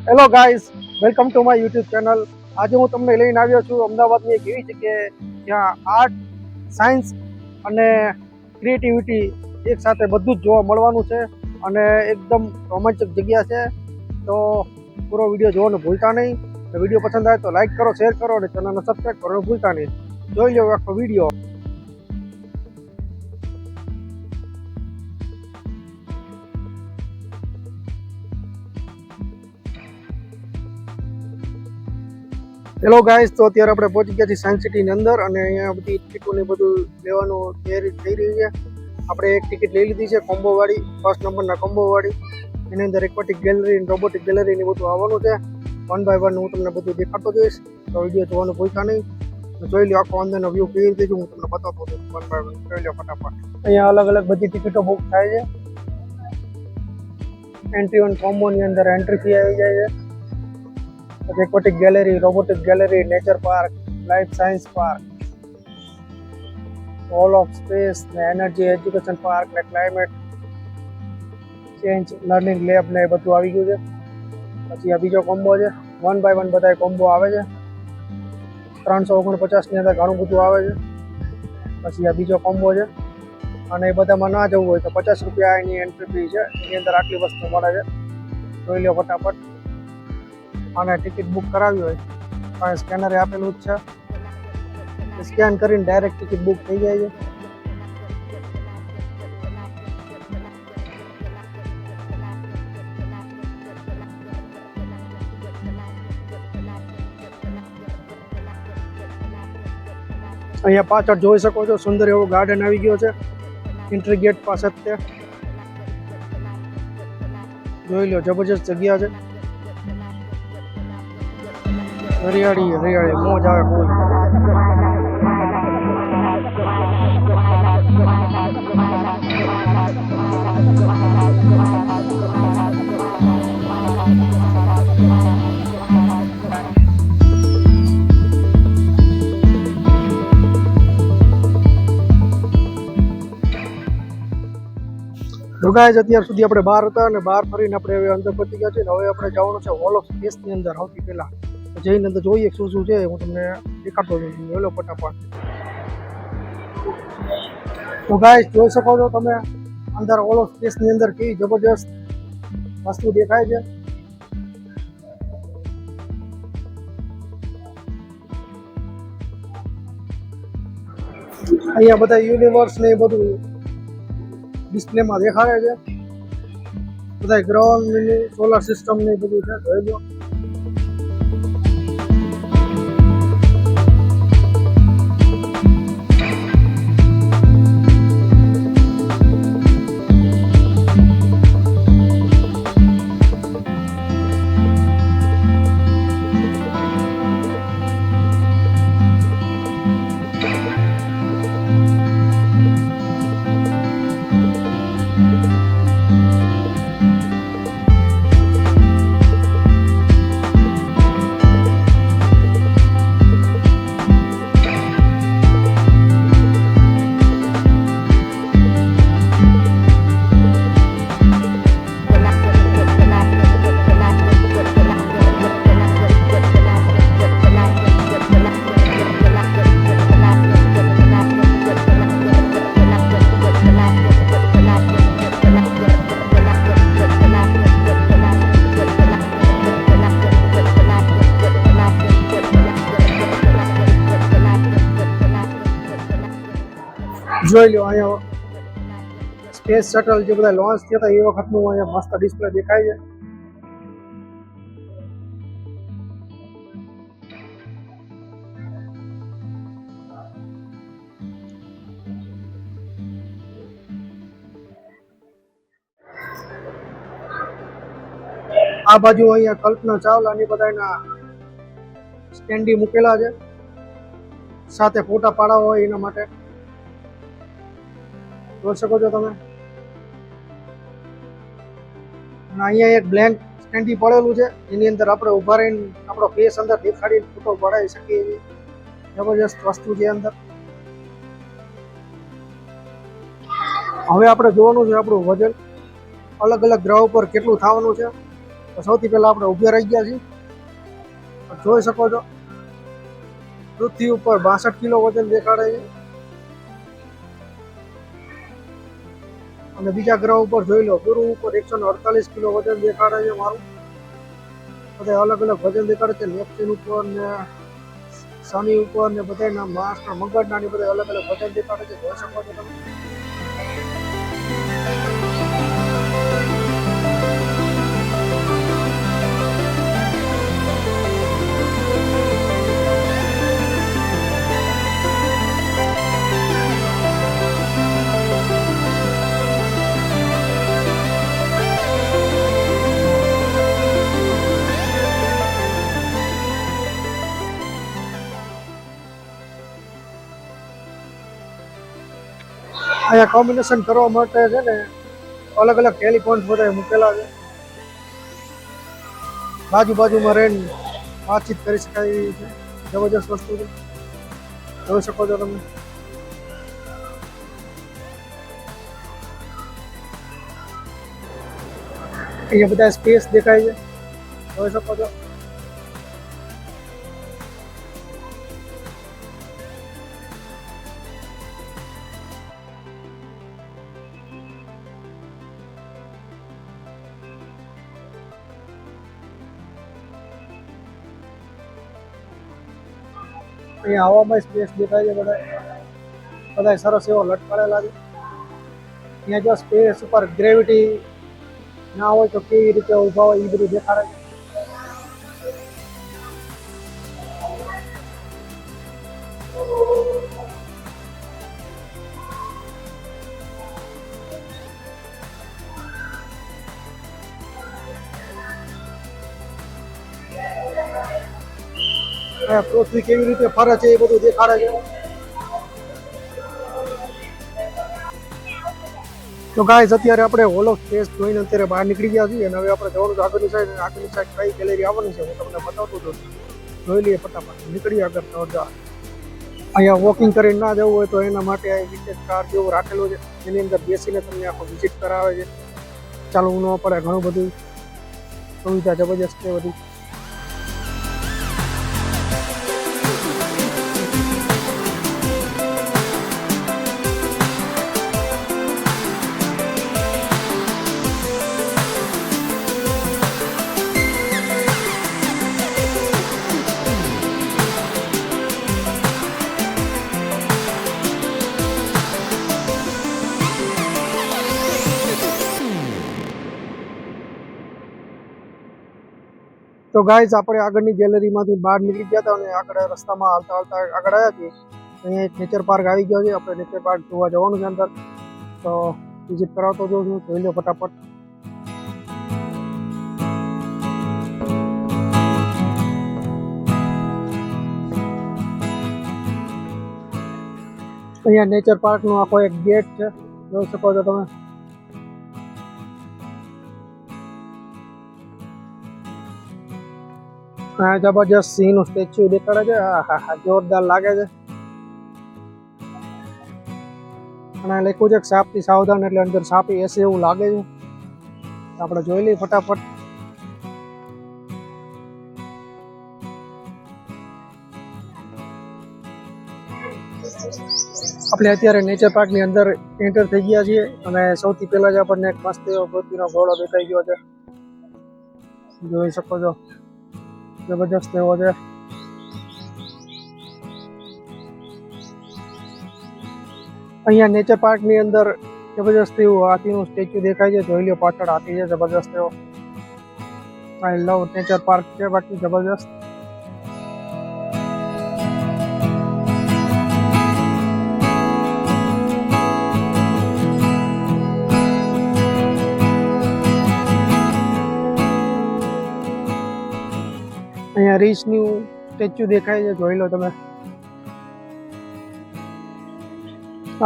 Hello guys, welcome to my YouTube channel. આજે હું તમને લઈને આવ્યો છું અમદાવાદની એક એવી જગ્યાએ જ્યાં આર્ટ, સાયન્સ અને ક્રિએટિવિટી એક સાથે બધું જ જોવા મળવાનું છે અને એકદમ રોમાંચક જગ્યા છે. તો પૂરો વિડીયો જોવાનું ભૂલતા નહીં. વિડીયો પસંદ આવે તો લાઈક કરો, શેર કરો અને ચેનલને સબસ્ક્રાઈબ કરવાનું ભૂલતા નહીં. જોઈ લો આખો વિડીયો. હેલો ગાઈસ, તો અત્યારે આપણે પહોંચી ગયા છીએ સાયન્સ સિટીની અંદર અને અહીંયા બધી ટિકિટોને બધું લેવાનું તૈયારી થઈ રહી છે. આપણે એક ટિકિટ લઈ લીધી છે કોમ્બોવાળી, ફર્સ્ટ નંબરના કોમ્બોવાળી. એની અંદર એક્વાટિક ગેલેરી, રોબોટિક ગેલેરી ને બધું આવવાનું છે. 1 બાય 1 હું તમને બધું દેખાડતો જઈશ, તો વિડીયો જોવાનું ભૂલતા નહીં. જોઈ લો આખો અંદરનો વ્યૂ કેવી રીતે હું તમને બતાવતો છું 1 બાય 1. જોઈ લો ફટાફટ. અહીંયા અલગ અલગ બધી ટિકિટો બુક થાય છે. એન્ટ્રી ઓન કોમ્બોની અંદર એન્ટ્રી ફી આવી જાય છે. Aquatic gallery, robotic gallery, nature park, life science park, hall of space ને એનર્જી એજ્યુકેશન પાર્ક ને ક્લાઇમેટ ચેન્જ લર્નિંગ લેબ ને એ બધું આવી ગયું છે. પછી આ બીજો કોમ્બો છે. 1 બાય 1 બધા કોમ્બો આવે છે. 349 ની અંદર ઘણું બધું આવે છે. પછી આ બીજો કોમ્બો છે અને એ બધામાં ના જવું હોય તો 50 રૂપિયા એની એન્ટ્રી ફી છે. એની અંદર આટલી વસ્તુ મળે છે. જોઈ લો ફટાફટ. અને ટિકિટ બુક કરાવી હોય તો સ્કેનરે આપેલું જ છે. સ્કેન કરીને ડાયરેક્ટ ટિકિટ બુક થઈ જાય છે. અહીંયા પાછળ જોઈ શકો છો સુંદર એવો ગાર્ડન આવી ગયો છે એન્ટ્રી ગેટ પાસે જ. તે જોઈ લો, જબરજસ્ત જગ્યા છે. હરિયાળી હરિયાળી, મોજ આવે ફૂલ. તો ગાઈઝ, અત્યાર સુધી આપણે બહાર હતા અને બહાર ફરીને આપણે હવે અંદર પહોંચી ગયા છીએ. હવે આપણે જવાનું છે હોલ ઓફ સ્પેસની અંદર. સૌથી પહેલા જઈને અંદર જોઈએ શું શું છે, હું તમને દેખાડતો જઉં. બોલો ફટાફટ. તો ગાઈઝ, જોઈ શકો છો તમે અંદર હોલ ઓફ સ્પેસની અંદર કેવી જબરજસ્ત વસ્તુ દેખાય છે. અહીંયા બધા યુનિવર્સ ને એ બધું ડિસ્પ્લેમાં દેખાડે છે. બધા ગ્રહ, સોલાર સિસ્ટમ ને બધું છે. જોઈ લો. જોઈ લો, અહીંયા સ્પેસ શટલ જે બધા લોન્ચ થયા હતા એ વખતનું અહીંયા મસ્ત ડિસ્પ્લે દેખાય છે. આ બાજુ અહીંયા કલ્પના ચાવલા ની બધાના સ્ટેન્ડી મૂકેલા છે, સાથે ફોટા પાડવા હોય એના માટે. જોઈ શકો છો તમે. અને અહીંયા એક બ્લેન્ક સ્ટેન્ડી પડેલું છે, એની અંદર આપણે ઉભા રહીને આપણો ફેસ અંદર દેખાડીને ફોટો પડાવી શકીએ એવી જબરજસ્ત વસ્તુ છે અંદર. હવે આપણે જોવાનું છે આપણું વજન અલગ અલગ ગ્રહ ઉપર કેટલું થવાનું છે. તો સૌથી પહેલા આપણે ઊભા રહી ગયા છીએ. જોઈ શકો છો પૃથ્વી ઉપર 62 કિલો વજન દેખાડે છે અને બીજા ગ્રહ ઉપર જોઈ લો ગુરુ ઉપર 148 કિલો વજન દેખાડે છે મારું. બધા અલગ અલગ વજન દેખાડે છે. નેપચ્યુન ઉપર ને શનિ ઉપર ને બધા માસ મંગળના ને બધા અલગ અલગ વજન દેખાડે છે. જોઈ શકો છો તમે. અહીંયા કોમ્બિનેશન કરવા માટે છે ને અલગ અલગ ટેલિફોન બધા મૂકેલા છે. બાજુમાં રહીને વાતચીત કરી શકાય એવી છે. જબરજસ્ત વસ્તુ છે. જોઈ શકો છો તમે. અહીંયા બધા સ્પેસ દેખાય છે. જોઈ શકો છો. અહીંયા હવામાં સ્પેસ દેખાય છે. બધા સરસ એવો લટકાડેલા છે. અહીંયા જો સ્પેસ ઉપર ગ્રેવિટી ના હોય તો કેવી રીતે ઉભા હોય એ બધું દેખાડે છે. પૃથ્વી કેવી રીતે ફરે છે એ બધું દેખાડે છે. તો ગાઈસ અત્યારે આપણે હોલ ઓફ સ્પેસ જોઈને અત્યારે બહાર નીકળી ગયા છીએ અને હવે આપણે જવાનું આગળની સાઈડ કઈ ગેલેરી આવવાની છે હું તમને બતાવતો હતો. જોઈ લઈએ ફટાફટ. નીકળી આગળ જોરદાર. અહીંયા વોકિંગ કરીને ના જવું હોય તો એના માટે વિશેષ કાર જેવું રાખેલું છે. એની અંદર બેસીને તમને આખો વિઝિટ કરાવે છે. ચાલવું ન પડે. ઘણું બધું સુવિધા જબરજસ્ત છે બધી. તો ગાઈઝ આપણે આગળની ગેલેરીમાંથી બહાર નીકળી ગયા હતા અને આગળ રસ્તામાં હાલતા આગળ આવ્યા છીએ. અહીંયા એક નેચર પાર્ક આવી ગયો છે. આપણે નેચર પાર્ક જોવા જવાનું છે અંદર. તો વિઝિટ કરાવતો જોઉં છું. જોઈ લો ફટાફટ. અહીંયા નેચર પાર્કનો આખો એક ગેટ છે. જોઈ શકો છો તમે. આ જબરજસ્ત સિંહનું સ્ટેચ્યુ દેખાડે છે. હા જોરદાર લાગે છે. અને લખ્યું છે કે સાપથી સાવધાન, એટલે અંદર સાપ એસે એવું લાગે છે. આપણે જોઈ લઈએ ફટાફટ. આપણે અત્યારે નેચર પાર્કની અંદર એન્ટર થઈ ગયા છીએ અને સૌથી પહેલા જ આપણને એક મસ્ત એવો પૃથ્વીનો ગોળો દેખાઈ ગયો છે. જોઈ શકો છો. જબરજસ્ત એવો છે. અહીંયા નેચર પાર્કની અંદર જબરજસ્ત એવું હાથીનું સ્ટેચ્યુ દેખાય છે. જોઈ લો પાછળ હાથી છે જબરજસ્ત એવો. આઈ લવ નેચર પાર્ક છે બાકી જબરજસ્ત. અહીંયા રીછનું સ્ટેચ્યુ દેખાય છે. જોઈ લો તમે.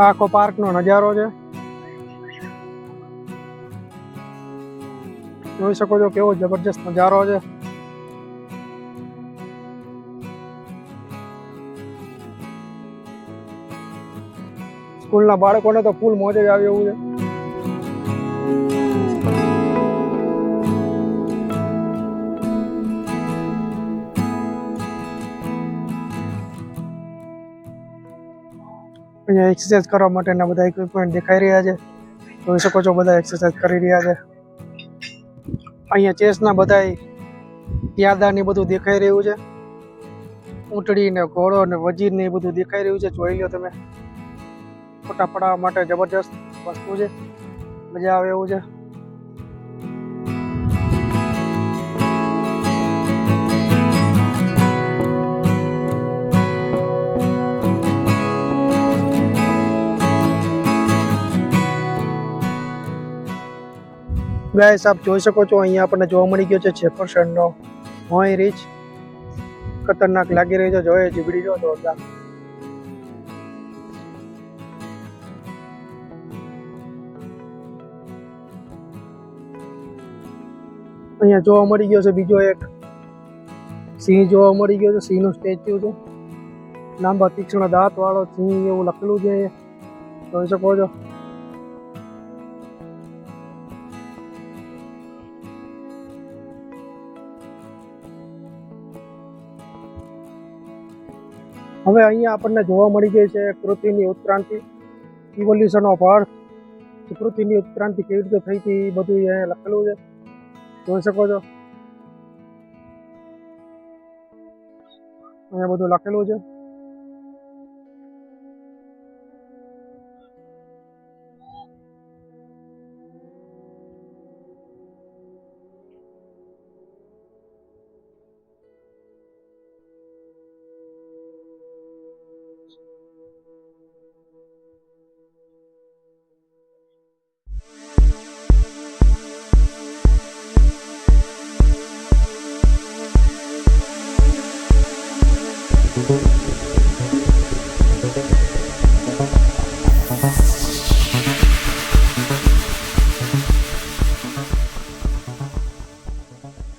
આખો પાર્કનો નજારો છે. જોઈ શકો છો કેવો જબરજસ્ત નજારો છે. સ્કૂલના બાળકોને તો ફૂલ મોજ જ આવે એવું છે. અહીંયા એક્સરસાઇઝ કરવા માટેના બધા ઇક્વિપમેન્ટ દેખાઈ રહ્યા છે. જોઈ શકો છો બધા એક્સરસાઇઝ કરી રહ્યા છે. અહીંયા ચેસના બધા પ્યાદા ને બધું દેખાઈ રહ્યું છે. ઊંટડી ને ઘોડો ને વજીર ને એ બધું દેખાઈ રહ્યું છે. જોઈ લો તમે. ફોટા પડાવવા માટે જબરજસ્ત વસ્તુ છે. મજા આવે એવું છે. ગાઈસ આપ જોઈ શકો છો અહીંયા આપણને જોવા મળી ગયો છે જેફરસનનો હોય રીચ. ખતરનાક લાગી રહ્યો છે. જોઈએ જીબડી જો જોરદાર. અહીંયા જોવા મળી ગયો છે બીજો એક સિંહ જોવા મળી ગયો છે. સિંહનું સ્ટેચ્યુ છે. લાંબા તીક્ષ્ણ દાંત વાળો સિંહ એવું લખેલું છે. જોઈ શકો છો. હવે અહીંયા આપણને જોવા મળી ગઈ છે પૃથ્વીની ઉત્ક્રાંતિ, ઇવોલ્યુશન ઓફ અર્થ. પૃથ્વીની ઉત્ક્રાંતિ કેવી રીતે થઈ હતી એ બધું અહીંયા લખેલું છે. જોઈ શકો છો. અહીંયા બધું લખેલું છે.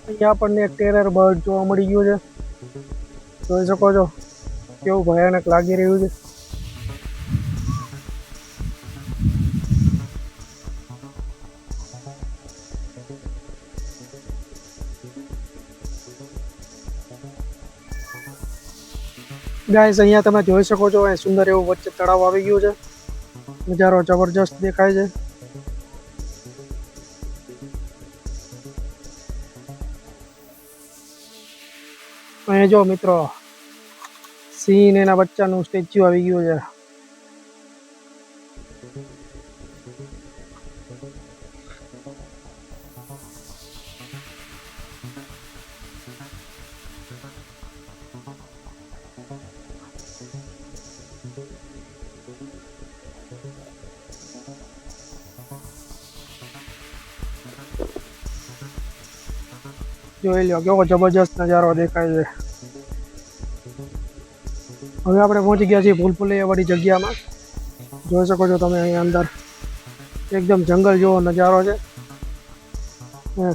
અહીંયા આપણને એક ટેરર બર્ડ જોવા મળી ગયું છે. જોઈ શકો છો કેવું ભયાનક લાગી રહ્યું છે. ગાઈસ અહીંયા તમે જોઈ શકો છો અહીં સુંદર એવું વચ્ચે તળાવ આવી ગયું છે. નજારો જબરજસ્ત દેખાય છે. અહીંયા જો મિત્રો સિંહ ને એના બચ્ચાનું સ્ટેચ્યુ આવી ગયું છે. જોઈ લો કેવો જબરજસ્ત નજારો દેખાય છે. હવે આપણે પહોંચી ગયા છીએ ભૂલભુલૈયા વાળી જગ્યામાં. જોઈ શકો છો તમે અહીંયા અંદર એકદમ જંગલ જેવો નજારો છે.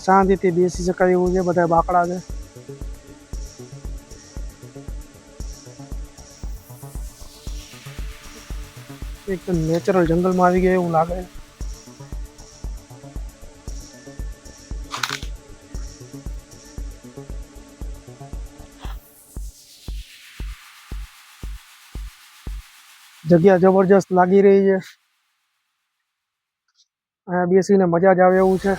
શાંતિથી બેસી શકાય એવું છે. બધા બાકડા છે. એકદમ નેચરલ જંગલમાં આવી ગયા એવું લાગે છે. જગ્યા જબરજસ્ત લાગી રહી છે. અહીંયા બેસીને મજા જ આવે એવું છે.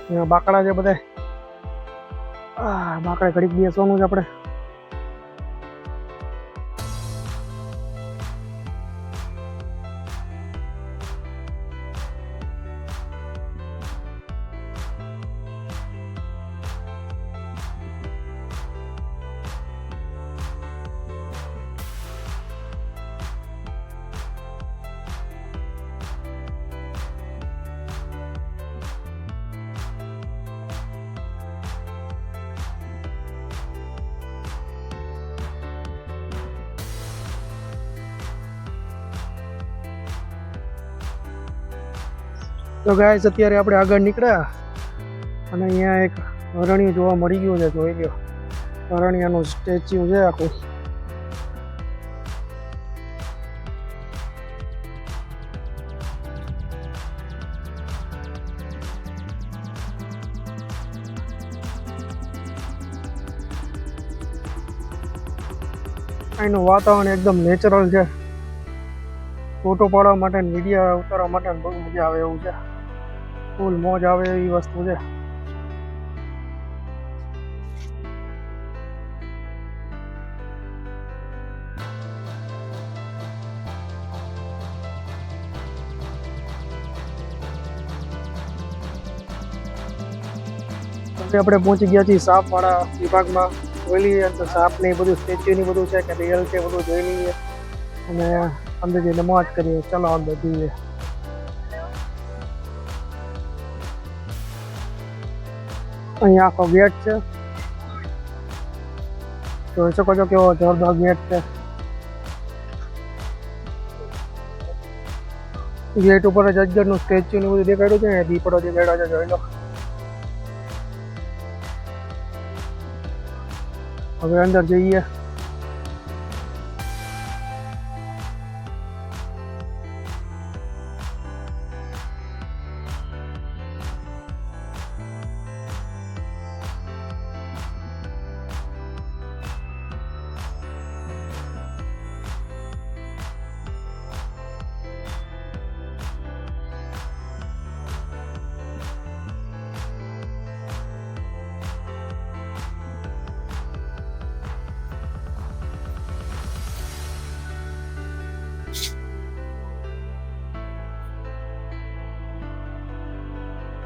અહીંયા બાકડા છે બધા. બાકડે ઘડીક બેસવાનું છે આપણે. તો ગાઈસ અત્યારે આપણે આગળ નીકળ્યા અને અહીંયા એક હરણિયું જોવા મળી ગયું છે. જોઈ લો હરણિયાનું સ્ટેચ્યુ છે આખું. અહીંનું વાતાવરણ એકદમ નેચરલ છે. ફોટો પાડવા માટે વિડીયો ઉતારવા માટે બહુ મજા આવે એવું છે. ફૂલ મોજ આવે એવી વસ્તુ છે. આપણે પહોંચી ગયા છીએ સાપવાળા વિભાગમાં. જોઈ લઈએ તો સાપ ને એ બધું સ્ટેચ્યુ ની બધું છે કે રિયલ છે બધું જોઈ લઈએ અને અંદર જઈને મોજ કરીએ. ચલો અંદર જઈએ. અહીંયા આખો ગેટ છે, જોઈ શકો છો કેવો જોરદાર ગેટ છે. ગેટ ઉપર જ અજગરનું સ્ટેચ્યુ ને બધું દેખાડ્યું છે ને દીપડો દેખાડ્યો છે, જોઈ લો. હવે અંદર જઈએ.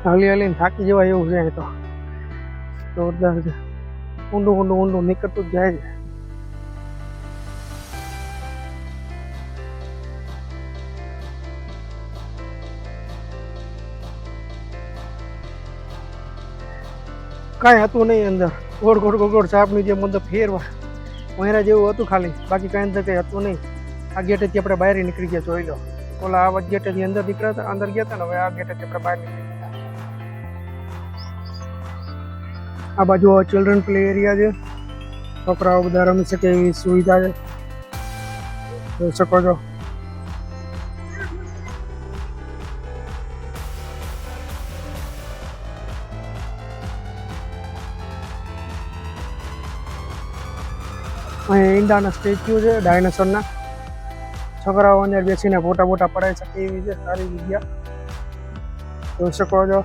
હાલી હાલીને થાકી જવાય એવું છે. તો જોરદાર છે. ઊંડું ઊંડું ઊંડું નીકળતું જ જાય છે. કાંઈ હતું નહીં અંદર. ગોળ ગોળ ગોળ ગોળ સાપની જેમ અંદર ફેરવા મહેરા જેવું હતું ખાલી, બાકી કાંઈ અંદર કંઈ હતું નહીં. આ ગેટેથી આપણે બહાર નીકળી ગયા, જોઈ લો. ઓલા આ ગેટેથી અંદર નીકળ્યા અંદર ગયા હતા ને, હવે આ ગેટેથી આપણે બહાર નીકળી ગયા. આ બાજુ ચિલ્ડ્રન પ્લે એરિયા છે, છોકરાઓ બધા રમી શકે એવી સુવિધા છે, જોઈ શકો છો. અહીંયા ઈંડાના સ્ટેચ્યુ છે ડાયનાસોરના. છોકરાઓ અંદર બેસીને ફોટા બોટા પડાવી શકે એવી છે, સારી જગ્યા, જોઈ શકો છો.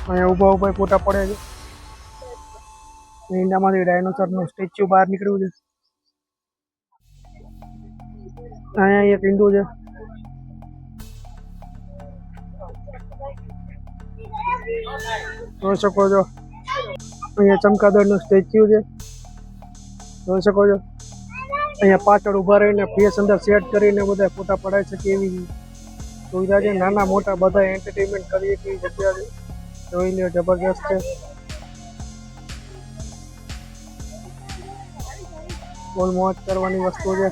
અહીંયા ઊભા ઊભા ફોટા પડે છે. ઈંડામાંથી ડાયનોસરનું સ્ટેચ્યુ બહાર નીકળ્યું છે. અહીંયા એક ઈંડું છે. જોઈ શકો છો. અહીંયા ચમકાદળનું સ્ટેચ્યુ છે, જોઈ શકો છો. અહીંયા પાછળ ઊભા રહીને ફેસ અંદર સેટ કરીને બધા ફોટા પડાવી શકે એવી સુવિધા છે. નાના મોટા બધા એન્ટરટેનમેન્ટ કરી શકે એવી જગ્યા છે, જોઈ લો. જબરજસ્ત છે. બોલ મોજ કરવાની વસ્તુ છે.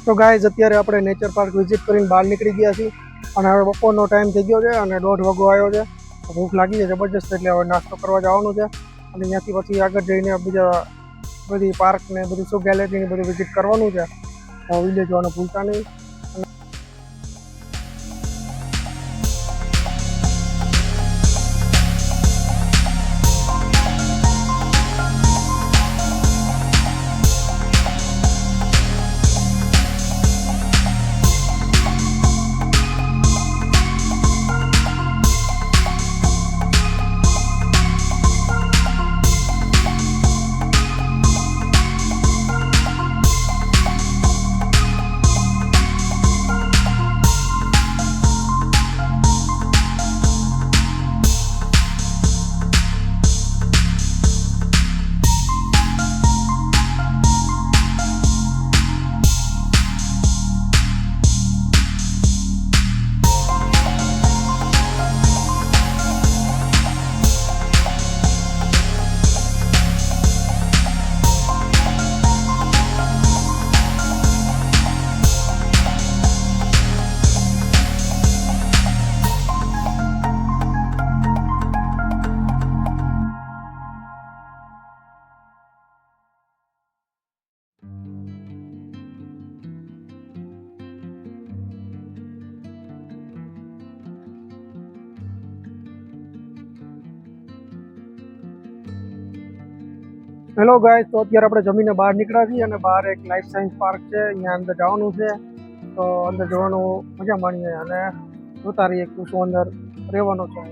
તો ગાઈઝ અત્યારે આપણે નેચર પાર્ક વિઝિટ કરીને બહાર નીકળી ગયા છીએ અને હવે બપોરનો ટાઈમ થઈ ગયો છે અને 1:30 વાગો આવ્યો છે. ભૂખ લાગી છે જબરજસ્ત, એટલે હવે નાસ્તો કરવા જવાનું છે અને ત્યાંથી પછી આગળ જઈને બીજા બધી પાર્ક ને બધું શું ગેલેરી ને બધું વિઝિટ કરવાનું છે. વિડીયો જોવાનું ભૂલતા નહીં. હેલો ગાઈસ, તો અત્યારે આપણે જમીને બહાર નીકળ્યા છીએ અને બહાર એક લાઈફ સાયન્સ પાર્ક છે. અહીંયા અંદર જવાનું છે, તો અંદર જવાનું મજા માણીએ અને જોતા રહીએ કે શું અંદર રહેવાનું છે.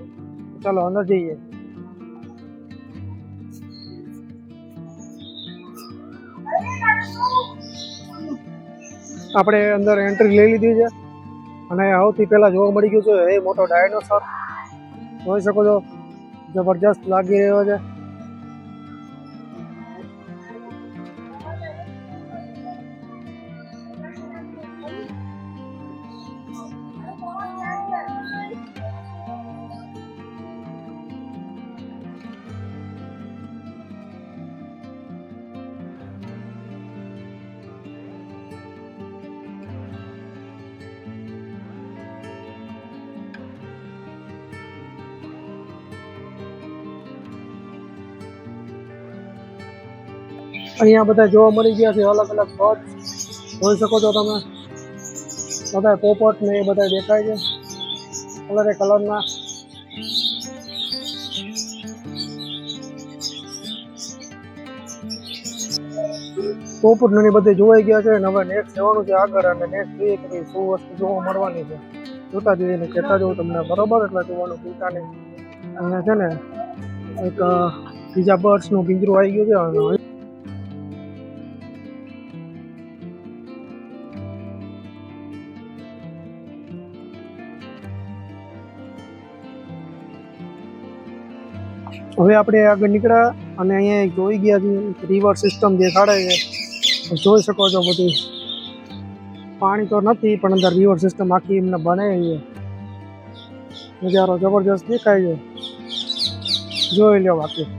ચાલો અંદર જઈએ. આપણે અંદર એન્ટ્રી લઈ લીધી છે અને સૌથી પહેલા જોવા મળી ગયું છે એ મોટો ડાયનોસોર. જોઈ શકો છો, જબરજસ્ત લાગી રહ્યો છે. અહીંયા બધા જોવા મળી ગયા છે અલગ અલગ બર્ડ. જોઈ શકો છો તમે, બધા પોપટ ને એ બધા દેખાય છે કલરે કલરના. પોપટ ને બધે જોવાઈ ગયા છે. હવે નેક્સ્ટ જવાનું છે આગળ અને નેક્સ્ટ જોઈએ કે શું વસ્તુ જોવા મળવાની છે. જોતા જઈએ ને કહેતા જવું તમને, બરોબર? એટલે જોવાનું ભૂલતા નહીં. અહીંયા છે ને એક બીજા બર્ડ્સનું પિંજરું આવી ગયું છે. હવે આપણે આગળ નીકળ્યા અને અહીંયા એક જોઈ ગયા છે રિવર સિસ્ટમ દેખાડે છે. જોઈ શકો છો, બધી પાણી તો નથી પણ અંદર રિવર સિસ્ટમ આખી એમને બનાવી છે. નજારો જબરજસ્ત દેખાય છે, જોઈ લો બાકી.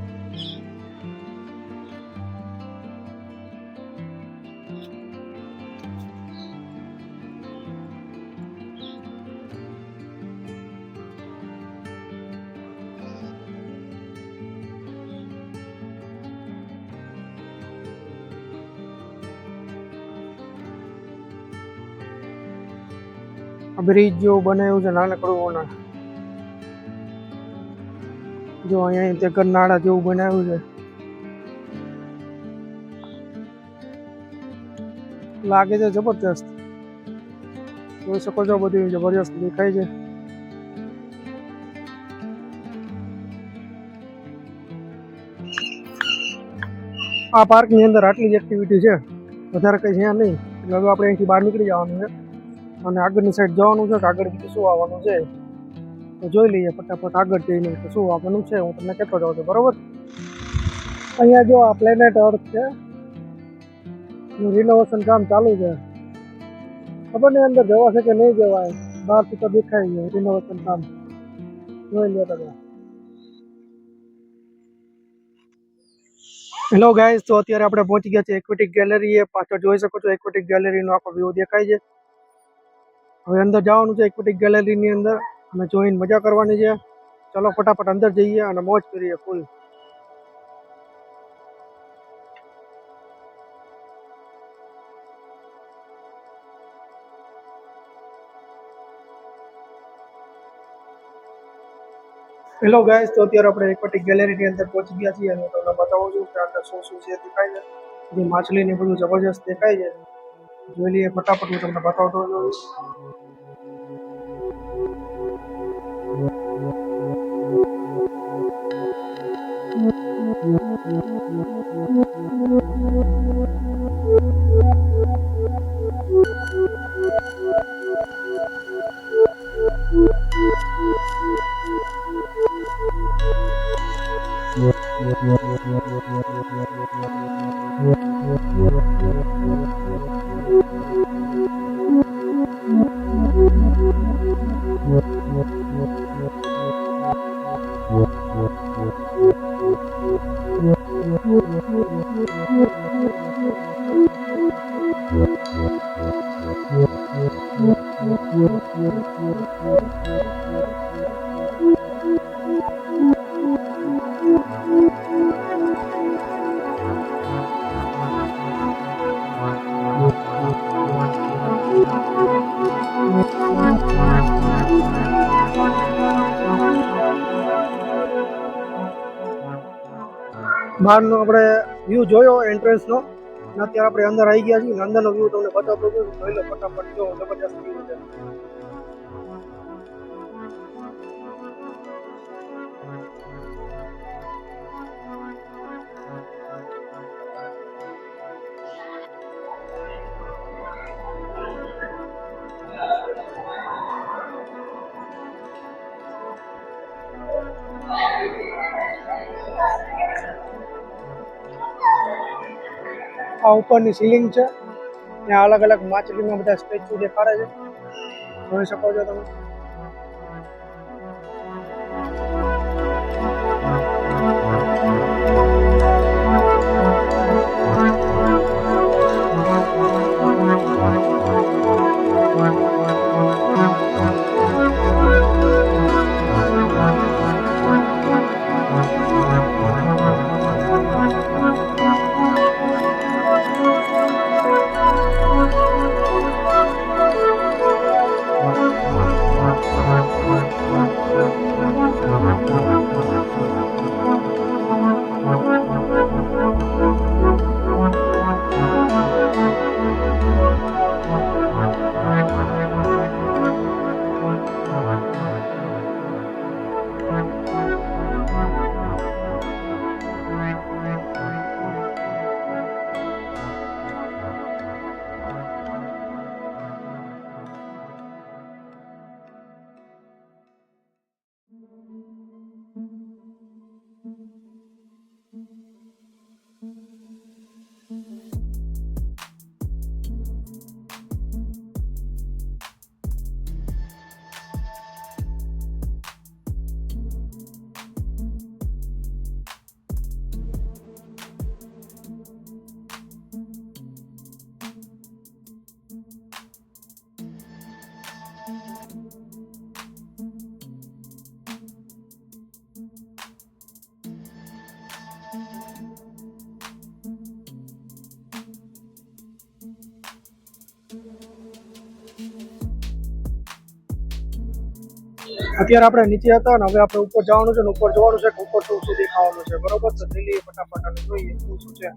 બ્રિજ જેવું બનાવ્યું છે નાનકડું. જો અહીંયા તે ગરનાળા જેવું બનાવ્યું છે. લાગે છે જબરજસ્ત. જોઈ શકો છો, બધું જબરજસ્ત દેખાય છે. આ પાર્કની અંદર આટલી જ એક્ટિવિટી છે, વધારે કંઈ છે નહીં. એટલે હવે આપણે અહીંથી બહાર નીકળી જવાનું છે અને આગળની સાઈડ જવાનું છે. આગળ બીજું શું આવવાનું છે તો જોઈ લઈએ ફટાફટ. આગળ જઈને શું આવવાનું છે હું તમને કહેતો જાઉં છું, બરોબર? અહીંયા જો આ પ્લેનેટ અર્થ છે, રિનોવેશન કામ ચાલુ છે. ખબર નહીં અંદર જવાશે કે નહીં જવાય, બહારથી તો દેખાય છે રિનોવેશન કામ. જોઈ લો તમે. હેલો ગાઈઝ, તો અત્યારે આપણે પહોંચી ગયા છે એક્વેટિક ગેલેરી એ. પાછળ જોઈ શકો છો એક્વેટિક ગેલેરીનો આખો વ્યૂ દેખાય છે. હવે અંદર જવાનું છે એક્વેટિક ગેલેરીની અંદર અને જોઈને મજા કરવાની છે. ચલો ફટાફટ અંદર જઈએ અને મોજ કરીએ ફૂલ. હેલો ગાઈઝ, તો અત્યારે આપણે એક્વેટિક ગેલેરીની અંદર પહોંચી ગયા છીએ અને તમને બતાવું છું કે અંદર શું શું છે દેખાય છે. બધી માછલી ને બધું જબરજસ્ત દેખાય છે. જોઈ લઈએ ફટાફટ, હું તમને બતાવતો છું. બહારનો આપણે વ્યૂ જોયો એન્ટ્રન્સનો, અને અત્યારે આપણે અંદર આવી ગયા છીએ. અંદરનો વ્યૂ તમને બતાવતો છું, જોઈ લો ફટાફટ. જો જબરજસ્ત વ્યૂ છે. આ ઉપરની સીલિંગ છે, ત્યાં અલગ અલગ માછલીના બધા સ્ટેચ્યુ દેખાડે છે, જોઈ શકો છો તમે. અત્યારે આપણે નીચે હતા ને, હવે આપણે ઉપર જવાનું છે ને, ઉપર જોવાનું છે કે ઉપર શું શું દેખાવાનું છે. બરોબર, તો જઈએ ફટાફટ અને જોઈએ શું શું છે.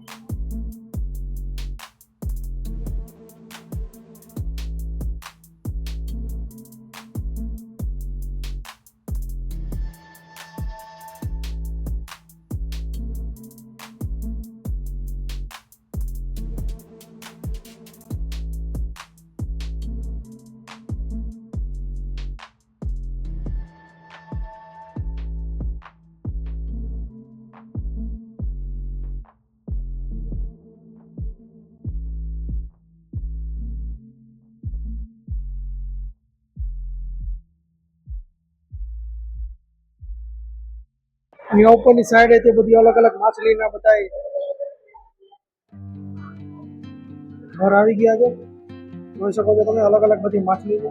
અહીંયા ઉપરની સાઈડ તે બધી અલગ અલગ માછલીના બધા ઘર આવી ગયા છે, જોઈ શકો છો તમે. અલગ અલગ બધી માછલી છે.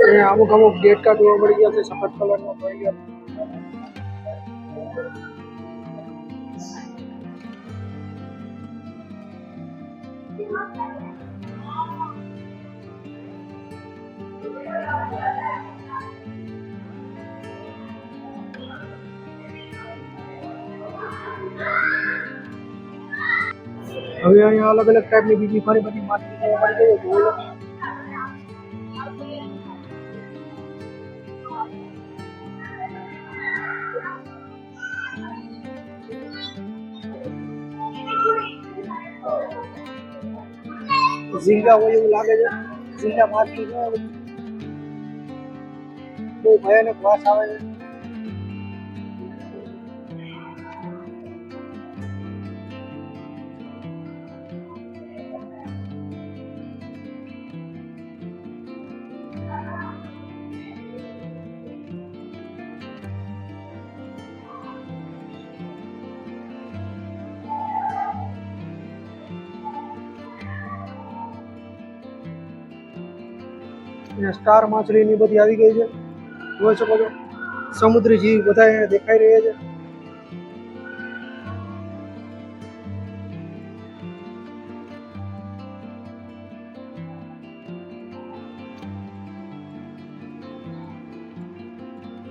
અહીંયા અમુક અમુક ડેટકા જોવા મળી ગયા છે, સફેદ કલરના જોઈ ગયા. હવે અહીંયા અલગ અલગ ટાઈપની બીજી ઘણી બધી માછલી જોવા મળી ગઈ છે. ઝીંગા હોય એવું લાગે છે. ઝીંગા માછલી છે, બહુ ભયાનક વાસ આવે છે. અહીંયા સ્ટાર માછલીની બધી આવી ગઈ છે, જોઈ શકો છો. સમુદ્રી જીવ બધા અહીંયા દેખાઈ રહ્યા છે.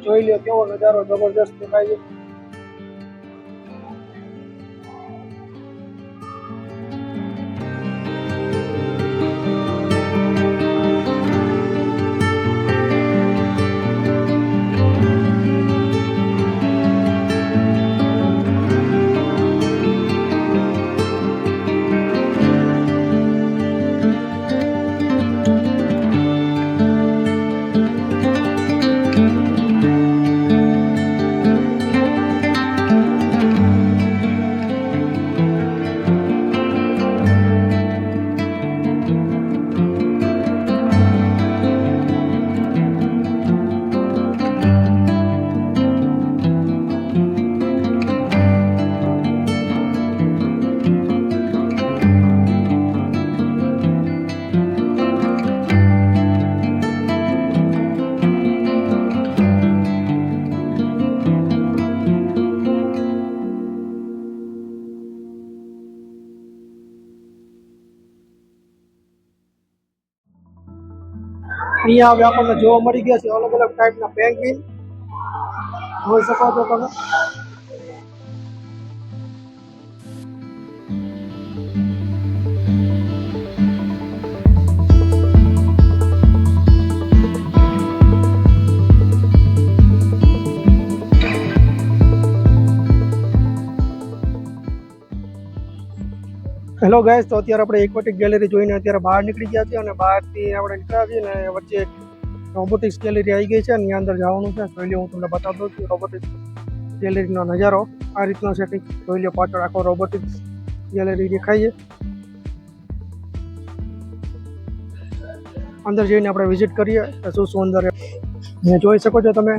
જોઈ લો કેવો નજારો જબરજસ્ત દેખાય છે. અહીંયા હવે આપણને જોવા મળી ગયા છે અલગ અલગ ટાઈપના પેંગ્વિન, જોઈ શકો છો તમે. હેલો ગાઈસ, તો અત્યારે આપણે એક્વેટિક ગેલેરી જોઈને અત્યારે બહાર નીકળી ગયા છીએ અને બહારથી આપણે નીકળ્યા છીએ ને વચ્ચે એક રોબોટિક્સ ગેલેરી આવી ગઈ છે અને અંદર જવાનું છે. જોઈ લો, હું તમને બતાવી દઉં છું રોબોટિક્સ ગેલેરીનો નજારો આ રીતનો છે. કંઈક જોઈ લો, પાછળ આખો રોબોટિક્સ ગેલેરી દેખાય છે. અંદર જઈને આપણે વિઝિટ કરીએ શું શું અંદર. ને જોઈ શકો છો તમે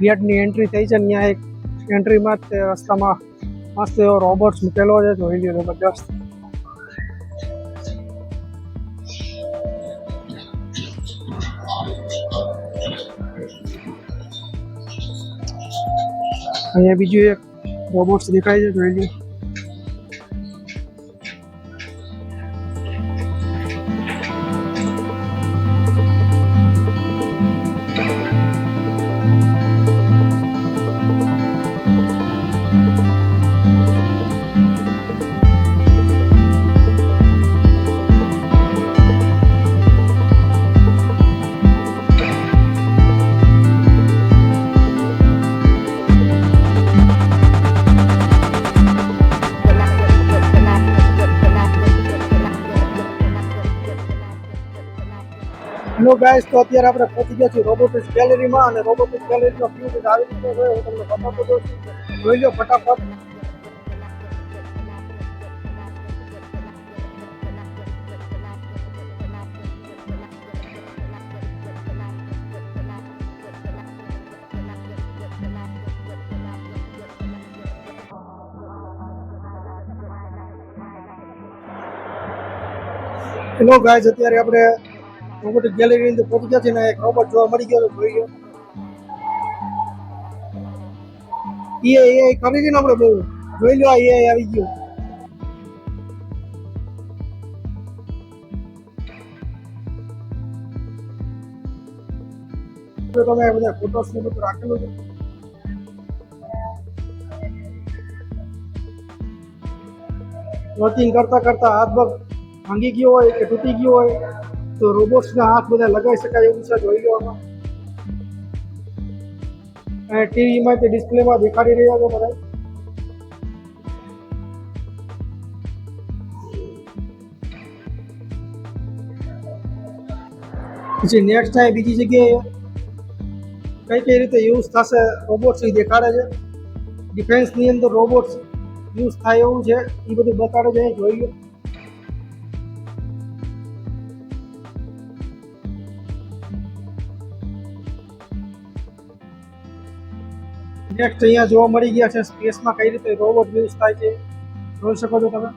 ગેટની એન્ટ્રી થઈ છે. ત્યાં એક એન્ટ્રીમાં જ રસ્તામાં મસ્ત એવો રોબોટ્સ મૂકેલો છે. જોઈ લો, જબરજસ્ત. અહીંયા બીજું એક રોબોટ્સ દેખાય છે, જોઈ લો. હેલો ગાઈસ, તો અત્યારે આપણે પહોંચી ગયા છીએ રોબોટિક્સ ગેલેરીમાં અને રોબોટિક્સ ગેલેરીનો વ્યૂ કંઈક આવી રીતે છે. હું તમને બતાવતો દઉં છું, જોઈ લો ફટાફટ. હેલો ગાઈસ, અત્યારે આપણે રોબોટિક ગેલેરી અંદર પહોંચી ગયા છે ને એક રોબોટ જોવા મળી ગયો. જોઈ લો, એ કરી છે ને આપણે બહુ. જોઈ લો, એ આવી ગયું. તો તમે બધા ફોટોસ ને બધું રાખેલું છે. વર્કિંગ કરતા કરતા હાથ પગ ભાંગી ગયો હોય કે તૂટી ગયો હોય તો રોબોટ્સના હાથ બધા લગાવી શકાય એવું છે. જોઈ લો, આમાં ટીવીમાં તે ડિસ્પ્લેમાં દેખાડી રહ્યા છે બધા. પછી નેક્સ્ટ ટાઈમ બીજી જગ્યાએ કઈ રીતે યુઝ થશે રોબોટ્સ એ દેખાડે છે. ડિફેન્સની અંદર રોબોટ્સ યુઝ થાય એવું છે એ બધું બતાડે છે. જોઈ લો. નેક્સ્ટ અહીંયા જોવા મળી ગયા છે સ્પેસમાં કઈ રીતે રોબોટ યુઝ થાય છે. જોઈ શકો છો તમે.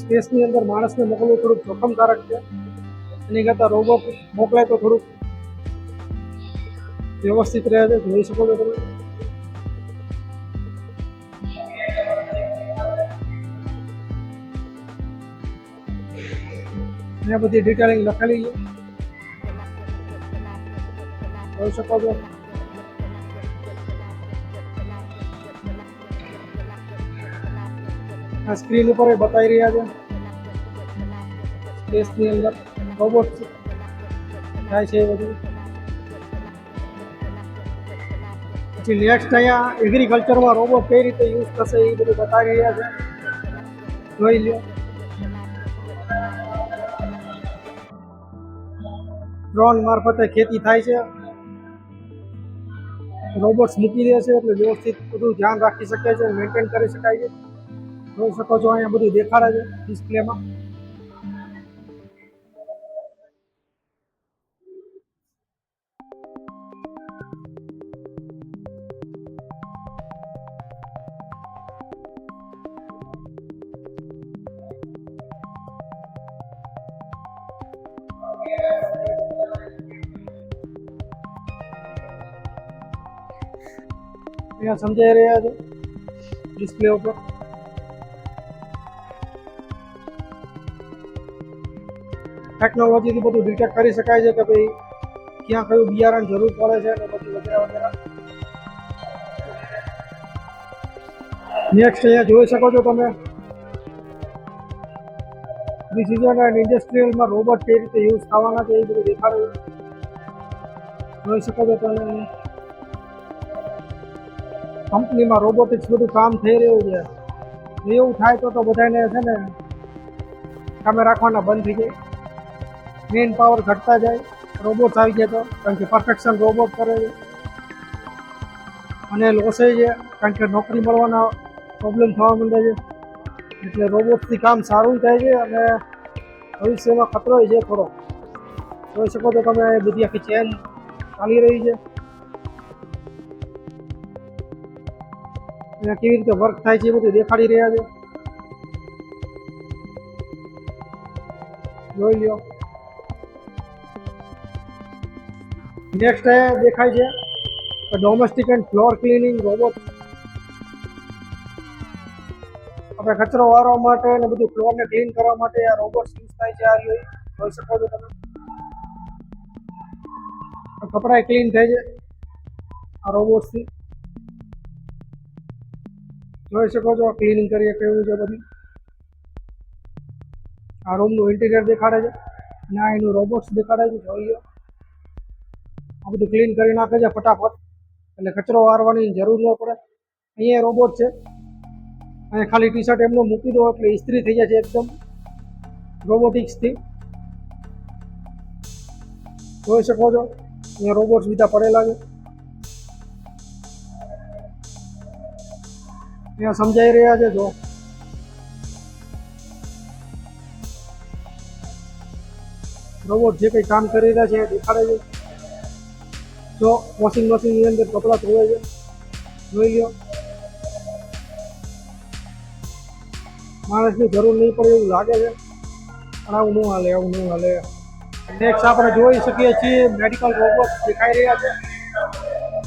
સ્પેસની અંદર માણસને મોકલવું થોડુંક જોખમકારક છે. એની કરતાં રોબોટ મોકલાય તો થોડુંક વ્યવસ્થિત રહે છે. જોઈ શકો છો તમે. અહીંયા બધી ડિટેલિંગ લખેલી છે, જોઈ શકો છો. આ સ્ક્રીન ઉપર બતાવી રહ્યા છે સ્પેસની અંદર રોબોટ થાય છે એ બધું. પછી નેક્સ્ટ અહીંયા એગ્રીકલ્ચરમાં રોબોટ કઈ રીતે યુઝ થશે એ બધું બતાવી રહ્યા છે, જોઈ લો. ડ્રોન મારફતે ખેતી થાય છે, રોબોટ્સ મૂકી દે છે એટલે વ્યવસ્થિત બધું ધ્યાન રાખી શકે છે, મેન્ટેન કરી શકાય છે. જોઈ શકો છો અહીંયા બધું દેખાડે છે ડિસ્પ્લેમાં. અહીંયા સમજાઈ રહ્યા છે ડિસ્પ્લે ઉપર. ટેકનોલોજીથી બધું ડિટેક્ટ કરી શકાય છે કે ભાઈ ક્યાં કયું બિયારણ જરૂર પડે છે અને બધું વગેરે વગેરે. નેક્સ્ટ અહીંયા જોઈ શકો છો તમે પ્રિસિઝન એન્ડ ઇન્ડસ્ટ્રીયલમાં રોબોટ કઈ રીતે યુઝ થવાના છે એ બધું દેખાડ્યું. જોઈ શકો છો તમે કંપનીમાં રોબોટિક્સ બધું કામ થઈ રહ્યું છે. એવું થાય તો બધાને છે ને કામે રાખવાના બંધ થઈ જાય, મેન પાવર ઘટતા જાય. રોબોટ આવી જાય તો કારણ કે પરફેક્શન રોબોટ કરે છે અને લોસે છે કારણ કે નોકરી મળવાના પ્રોબ્લેમ થવા માંડે છે. એટલે રોબોટથી કામ સારું થાય છે અને ભવિષ્યમાં ખતરો છે થોડો. જોઈ શકો તો તમે બધી આખી ચેન ચાલી રહી છે, અને કેવી રીતે વર્ક થાય છે એ બધું દેખાડી રહ્યા છે, જોઈ લો. નેક્સ્ટ દેખાય છે domestic and floor cleaning robot. આપણે કચરો વાળવા માટે અને બધું ફ્લોરને ક્લીન કરવા માટે આ રોબોટ યુઝ થાય છે. આ જોઈ શકો છો તમે. કપડાં ક્લીન થાય છે આ રોબોટથી. જોઈ શકો છો ક્લિનિંગ કરીએ કેવું છે બધું. આ રૂમનું ઇન્ટિરિયર દેખાડે છે અને આ એનું રોબોટ્સ દેખાડે છે. જોઈ લો આ બધું ક્લીન કરી નાખે છે ફટાફટ, એટલે કચરો વારવાની જરૂર ન પડે. અહીંયા રોબોટ છે, અહીંયા ખાલી ટી શર્ટ એમનો મૂકી દો એટલે ઇસ્ત્રી થઈ જાય છે એકદમ રોબોટિક્સથી. જોઈ શકો છો અહીંયા રોબોટ્સ બીજા પડેલા છે. અહીંયા સમજાઈ રહ્યા છે. જો રોબોટ જે કંઈ કામ કરી રહ્યા છે એ દેખાડે છે. જો વોશિંગ મશીનની અંદર કપડાં ધોવે છે, જોઈ લો. માણસની જરૂર નહીં પડે એવું લાગે છે પણ આવું ન હાલે, આવું ન હાલે. નેક્સ્ટ આપણે જોઈ શકીએ છીએ મેડિકલ રોબોટ દેખાઈ રહ્યા છે.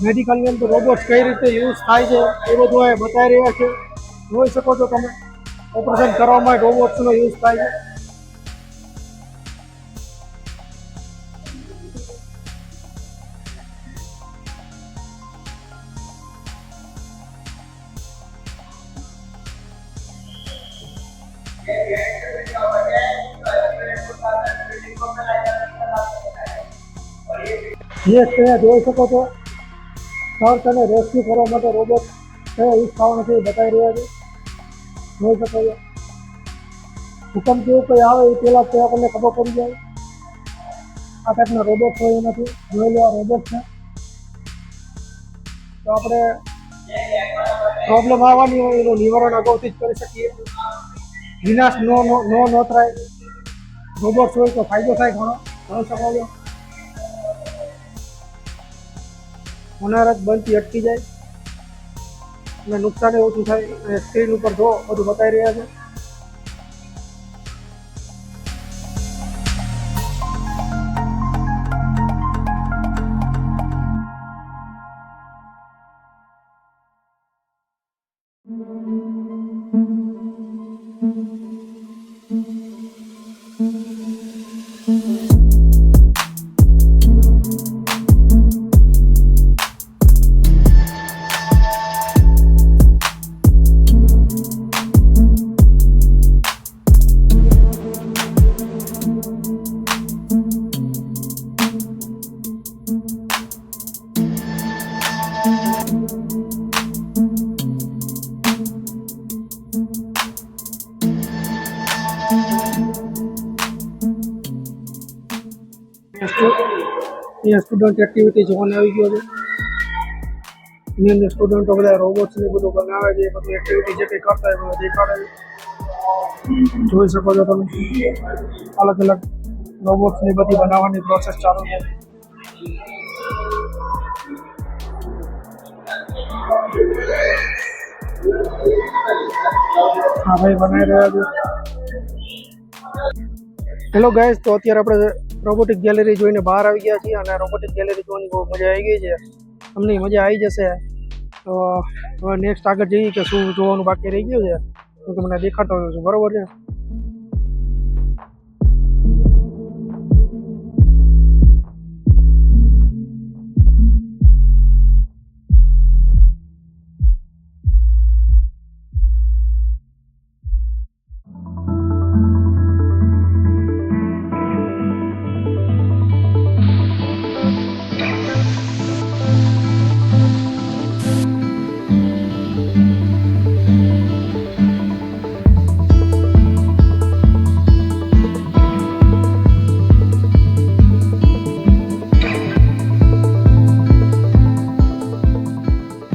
મેડિકલની અંદર રોબોટ્સ કઈ રીતે યુઝ થાય છે એ બધું એ બતાવી રહ્યા છે. જોઈ શકો છો તમે ઓપરેશન કરવામાં રોબોટ્સનો યુઝ થાય છે. જોઈ શકો છો સર્ચ અને રેસ્ક્યુ કરવા માટે રોબોટ કયા યુઝ થવાના છે એ બતાવી રહ્યા છે. જોઈ શકો છો ભૂકંપ જેવું કંઈ આવે એ પહેલાં તે આપણને ખબર પડી જાય. આ ટાઈપના રોબોટ હોય એનાથી. જોઈ લો આ રોબોટ છે તો આપણે પ્રોબ્લેમ આવવાની હોય એનું નિવારણ અગાઉથી જ કરી શકીએ. વિનાશ ન થાય. રોબોટ્સ હોય તો ફાયદો થાય ઘણો. જોઈ શકો છો હોનારત બનતી અટકી જાય અને નુકસાન ઓછું થાય. અને સ્ક્રીન ઉપર જો બધું બતાવી રહ્યા છે. અહીંયા સ્ટુડન્ટ એક્ટિવિટી જોવાને આવી ગયો છે. એની અંદર સ્ટુડન્ટો બધા રોબોટ્સ ને બધું બનાવે છે, બધું એક્ટિવિટી જે કંઈ કરતા હોય બધું દેખાડે છે. જોઈ શકો છો તમે અલગ અલગ રોબોટ્સ ની બધી બનાવવાની પ્રોસેસ ચાલુ છે. હા ભાઈ બનાવી રહ્યા છે. હેલો ગાઈસ, તો અત્યારે આપણે રોબોટિક ગેલેરી જોઈને બહાર આવી ગયા છીએ અને રોબોટિક ગેલેરી જોવાની બહુ મજા આવી ગઈ છે. તમને મજા આવી જશે. તો હવે નેક્સ્ટ આગળ જઈએ કે શું જોવાનું બાકી રહી ગયું છે તો તમને દેખાતો હોય છે. બરોબર છે.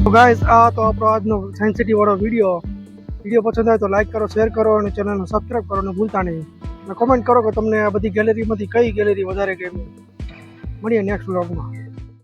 તો ગાઈસ, આ તો આપણો આજનો સાયન્સ સિટી વાળો વિડીયો પસંદ આવે તો લાઈક કરો, શેર કરો અને ચેનલને સબસ્ક્રાઈબ કરવાનું ભૂલતા નહીં. અને કોમેન્ટ કરો કે તમને આ બધી ગેલેરીમાંથી કઈ ગેલેરી વધારે ગમી. મળીએ નેક્સ્ટ વ્લોગમાં.